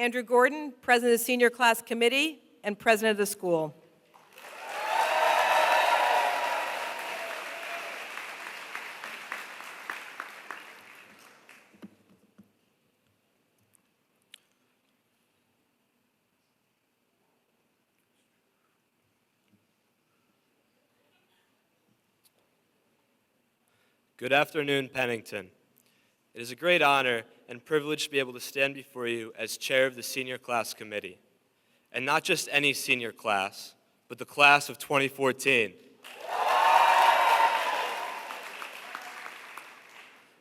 Andrew Gordon, President of the Senior Class Committee and President of the school. Good afternoon, Pennington. It is a great honor and privilege to be able to stand before you as chair of the Senior Class Committee. And not just any senior class, but the class of 2014.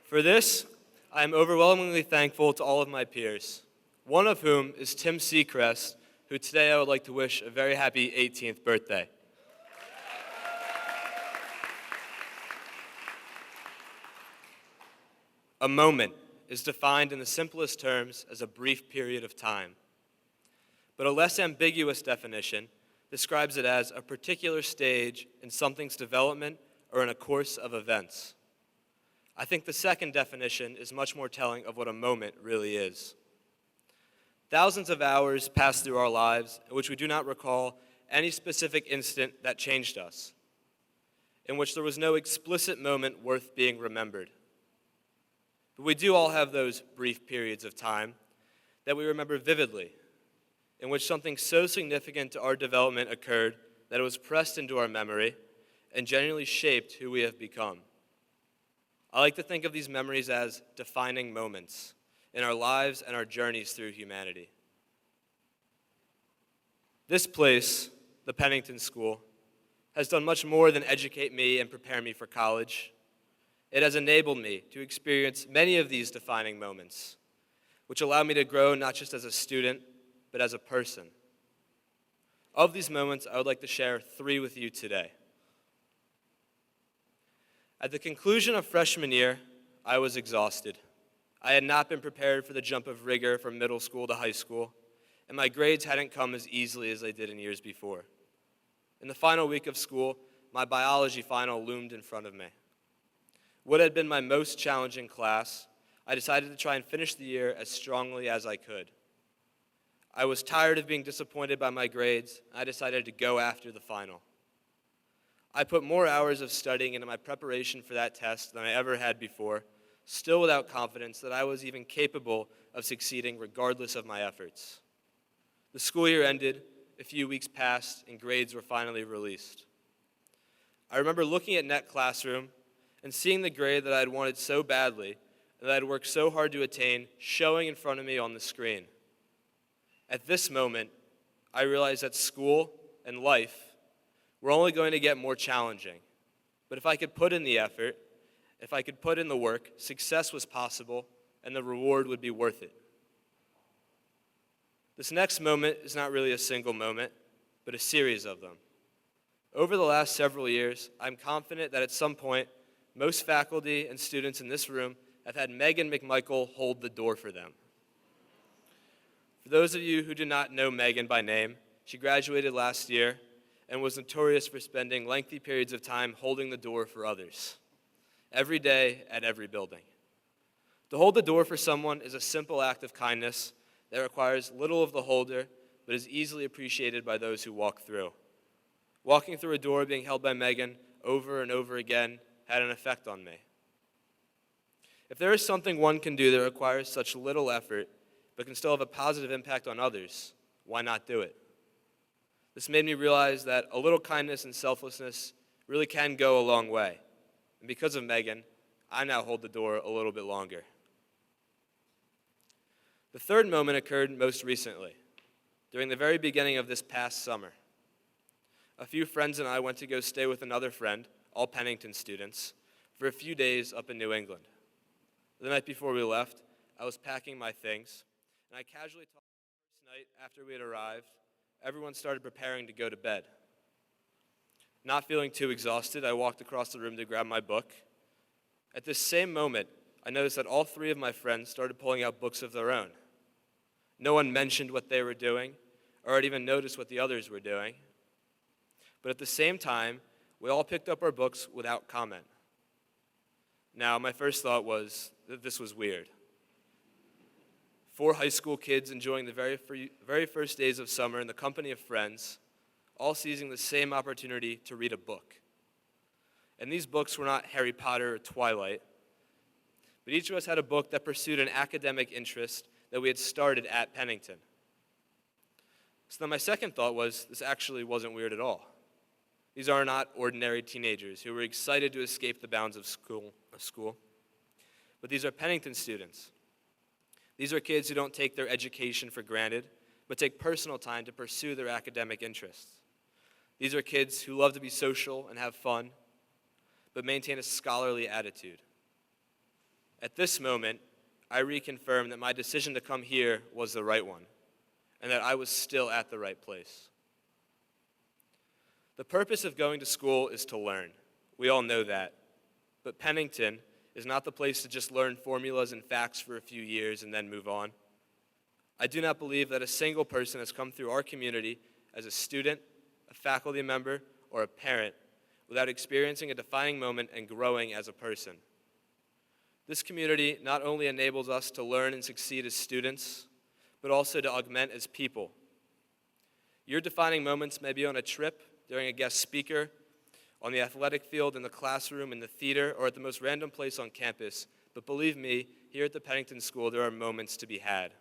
For this, I am overwhelmingly thankful to all of my peers, one of whom is Tim Seacrest, who today I would like to wish a very happy 18th birthday. A moment is defined in the simplest terms as a brief period of time. But a less ambiguous definition describes it as a particular stage in something's development or in a course of events. I think the second definition is much more telling of what a moment really is. Thousands of hours pass through our lives in which we do not recall any specific instant that changed us, in which there was no explicit moment worth being remembered. But we do all have those brief periods of time that we remember vividly, in which something so significant to our development occurred that it was pressed into our memory and genuinely shaped who we have become. I like to think of these memories as defining moments in our lives and our journeys through humanity. This place, the Pennington School, has done much more than educate me and prepare me for college. It has enabled me to experience many of these defining moments, which allow me to grow not just as a student, but as a person. Of these moments, I would like to share 3 with you today. At the conclusion of freshman year, I was exhausted. I had not been prepared for the jump of rigor from middle school to high school, and my grades hadn't come as easily as they did in years before. In the final week of school, my biology final loomed in front of me. What had been my most challenging class, I decided to try and finish the year as strongly as I could. I was tired of being disappointed by my grades, and I decided to go after the final. I put more hours of studying into my preparation for that test than I ever had before, still without confidence that I was even capable of succeeding regardless of my efforts. The school year ended, a few weeks passed, and grades were finally released. I remember looking at Net Classroom and seeing the grade that I had wanted so badly and that I had worked so hard to attain showing in front of me on the screen. At this moment, I realized that school and life were only going to get more challenging. But if I could put in the effort, if I could put in the work, success was possible and the reward would be worth it. This next moment is not really a single moment, but a series of them. Over the last several years, I'm confident that at some point, most faculty and students in this room have had Megan McMichael hold the door for them. For those of you who do not know Megan by name, she graduated last year and was notorious for spending lengthy periods of time holding the door for others, every day at every building. To hold the door for someone is a simple act of kindness that requires little of the holder, but is easily appreciated by those who walk through. Walking through a door being held by Megan over and over again had an effect on me. If there is something one can do that requires such little effort, but can still have a positive impact on others, why not do it? This made me realize that a little kindness and selflessness really can go a long way. And because of Megan, I now hold the door a little bit longer. The third moment occurred most recently, during the very beginning of this past summer. A few friends and I went to go stay with another friend, all Pennington students, for a few days up in New England. The night before we left, I was packing my things, and I casually talked the first night after we had arrived. Everyone started preparing to go to bed. Not feeling too exhausted, I walked across the room to grab my book. At this same moment, I noticed that all 3 of my friends started pulling out books of their own. No one mentioned what they were doing, or had even noticed what the others were doing. But at the same time, we all picked up our books without comment. Now, my first thought was that this was weird. 4 high school kids enjoying the very first days of summer in the company of friends, all seizing the same opportunity to read a book. And these books were not Harry Potter or Twilight, but each of us had a book that pursued an academic interest that we had started at Pennington. So then my second thought was, this actually wasn't weird at all. These are not ordinary teenagers who were excited to escape the bounds of school. But these are Pennington students. These are kids who don't take their education for granted, but take personal time to pursue their academic interests. These are kids who love to be social and have fun, but maintain a scholarly attitude. At this moment, I reconfirmed that my decision to come here was the right one, and that I was still at the right place. The purpose of going to school is to learn. We all know that. But Pennington is not the place to just learn formulas and facts for a few years and then move on. I do not believe that a single person has come through our community as a student, a faculty member, or a parent without experiencing a defining moment and growing as a person. This community not only enables us to learn and succeed as students, but also to augment as people. Your defining moments may be on a trip, during a guest speaker, on the athletic field, in the classroom, in the theater, or at the most random place on campus. But believe me, here at the Pennington School, there are moments to be had.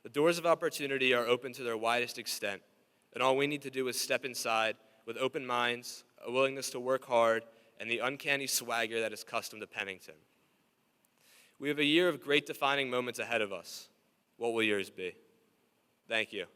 The doors of opportunity are open to their widest extent, and all we need to do is step inside with open minds, a willingness to work hard, and the uncanny swagger that is custom to Pennington. We have a year of great defining moments ahead of us. What will yours be? Thank you.